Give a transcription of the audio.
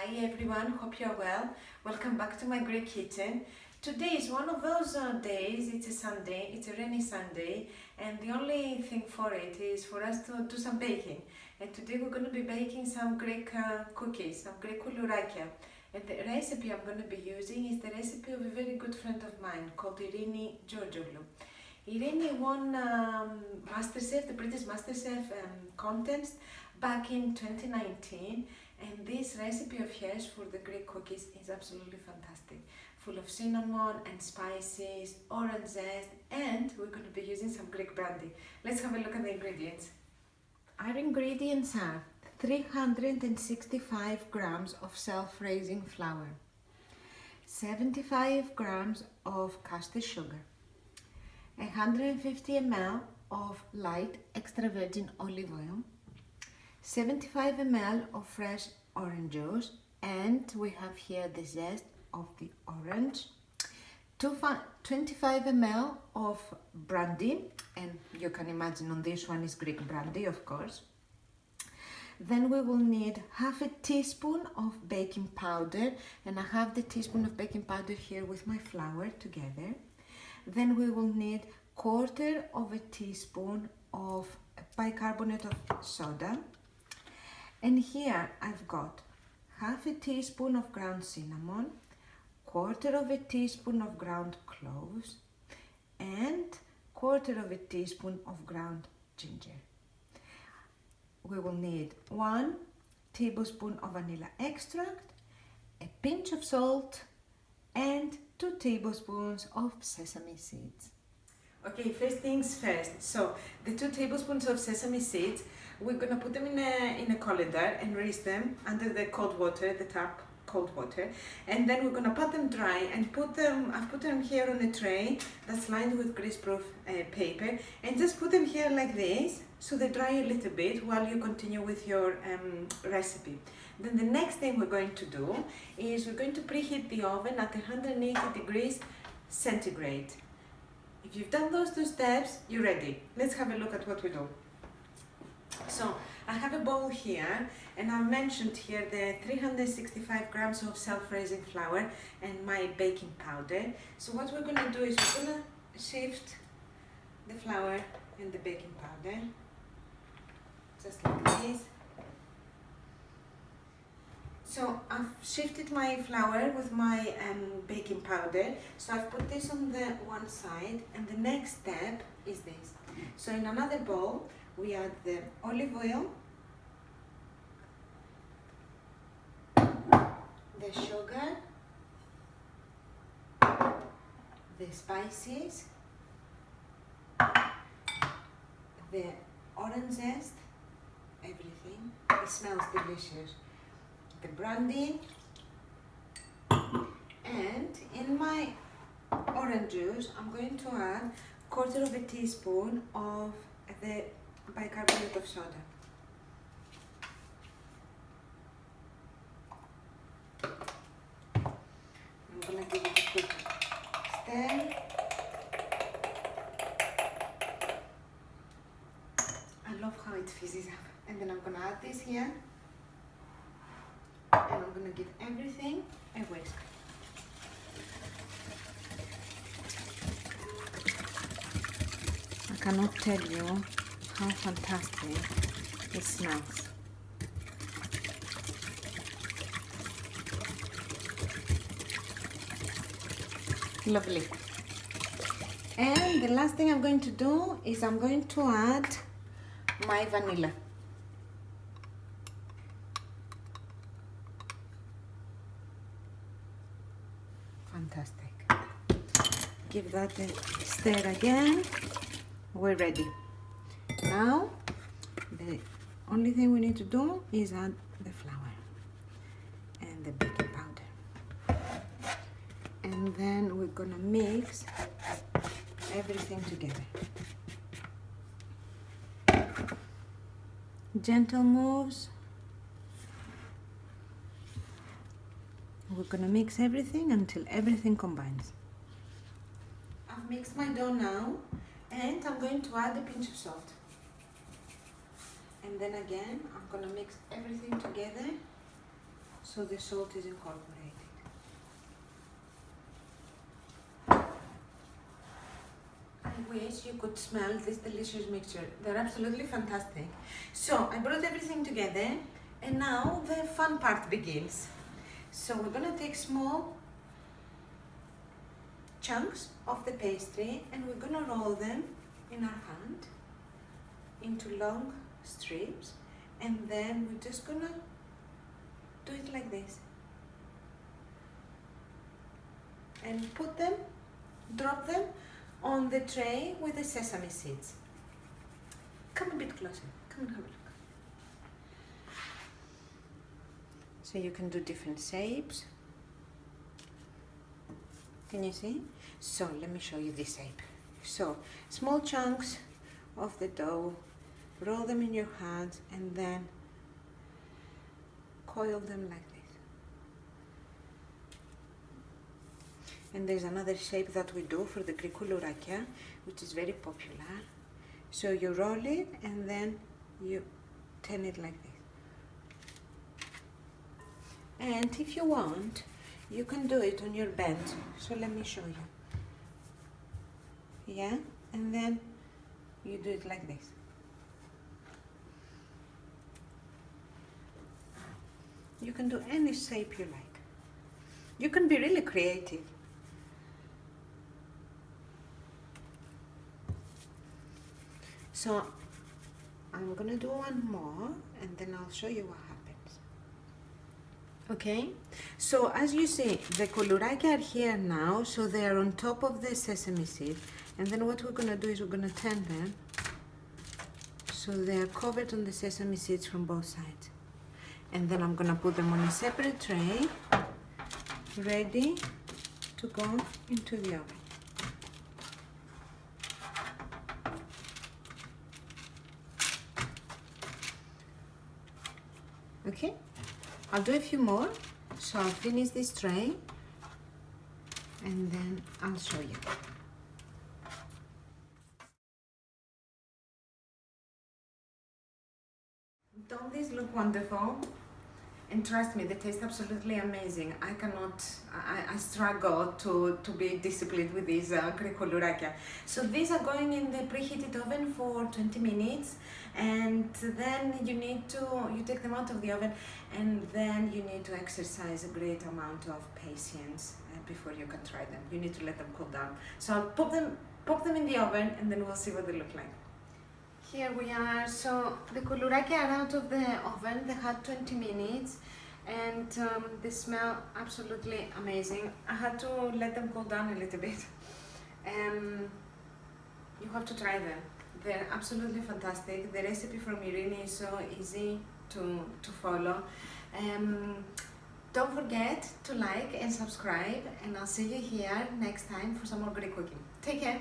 Hi everyone, hope you're well. Welcome back to my Greek kitchen. Today is one of those days, it's a Sunday, it's a rainy Sunday, and the only thing for it is for us to do some baking. And today we're going to be baking some Greek cookies, some Greek koulourakia. And the recipe I'm going to be using is the recipe of a very good friend of mine called Irini Tzortzoglou. Irini won MasterChef, the British MasterChef contest back in 2019, and this recipe of hers for the Greek cookies is absolutely fantastic. Full of cinnamon and spices, orange zest, and we're going to be using some Greek brandy. Let's have a look at the ingredients. Our ingredients are 365 grams of self-raising flour, 75 grams of caster sugar, 150 ml of light extra virgin olive oil, 75 ml of fresh orange juice, and we have here the zest of the orange, 25 ml of brandy, and you can imagine on this one is Greek brandy, of course. Then we will need half a teaspoon of baking powder, and I have the teaspoon of baking powder here with my flour together. Then we will need quarter of a teaspoon of bicarbonate of soda. And here I've got half a teaspoon of ground cinnamon, quarter of a teaspoon of ground cloves, and quarter of a teaspoon of ground ginger. We will need 1 tablespoon of vanilla extract, a pinch of salt, and 2 tablespoons of sesame seeds. Okay, first things first. So the 2 tablespoons of sesame seeds, we're gonna put them in a colander and raise them under the cold water, the tap cold water, and then we're gonna pat them dry and put them. I've put them here on a tray that's lined with greaseproof paper, and just put them here like this so they dry a little bit while you continue with your recipe. Then the next thing we're going to do is we're going to preheat the oven at 180 degrees centigrade. If you've done those 2 steps, you're ready. Let's have a look at what we do. So I have a bowl here, and I've mentioned here the 365 grams of self-raising flour and my baking powder. So what we're going to do is we're going to shift the flour and the baking powder, just like this. So I've shifted my flour with my baking powder, so I've put this on the one side, and the next step is this. So in another bowl, we add the olive oil, the sugar, the spices, the orange zest, everything. It smells delicious. The brandy, and in my orange juice I'm going to add quarter of a teaspoon of the bicarbonate of soda. I'm gonna give it a quick stir. I love how it fizzes up. And then I'm gonna add this here. And I'm going to give everything a whisk. I cannot tell you how fantastic it smells. Lovely. And the last thing I'm going to do is I'm going to add my vanilla. Fantastic. Give that a stir again. We're ready. Now, the only thing we need to do is add the flour and the baking powder. And then we're gonna mix everything together. Gentle moves. We're gonna mix everything until everything combines. I've mixed my dough now, and I'm going to add a pinch of salt. And then again, I'm gonna mix everything together so so the salt is incorporated. I wish you could smell this delicious mixture. They're absolutely fantastic. So I brought everything together, and now the fun part begins. So we're gonna take small chunks of the pastry and we're gonna roll them in our hand into long strips, and then we're just gonna do it like this and put them, drop them on the tray with the sesame seeds. Come a bit closer, come and have a look. So you can do different shapes. Can you see? So let me show you this shape. So small chunks of the dough, roll them in your hands and then coil them like this. And there's another shape that we do for the Greek koulourakia, which is very popular. So you roll it and then you turn it like this. And if you want, you can do it on your bed. So let me show you. Yeah, and then you do it like this. You can do any shape you like. You can be really creative. So I'm gonna do one more and then I'll show you what happens. Okay, so as you see, the koulourakia are here now, so they are on top of the sesame seed. And then what we're gonna do is we're gonna turn them so they are covered on the sesame seeds from both sides. And then I'm gonna put them on a separate tray, ready to go into the oven. Okay, I'll do a few more, so I'll finish this tray and then I'll show you. Don't these look wonderful? And trust me, they taste absolutely amazing. I struggle to be disciplined with these Greek koulourakia. So these are going in the preheated oven for 20 minutes, and then you take them out of the oven, and then you need to exercise a great amount of patience before you can try them. You need to let them cool down. So I'll pop them in the oven, and then we'll see what they look like. Here we are. So the koulourakia are out of the oven. They had 20 minutes and they smell absolutely amazing. I had to let them cool down a little bit. You have to try them. They're absolutely fantastic. The recipe from Irini is so easy to follow. Don't forget to like and subscribe, and I'll see you here next time for some more Greek cooking. Take care.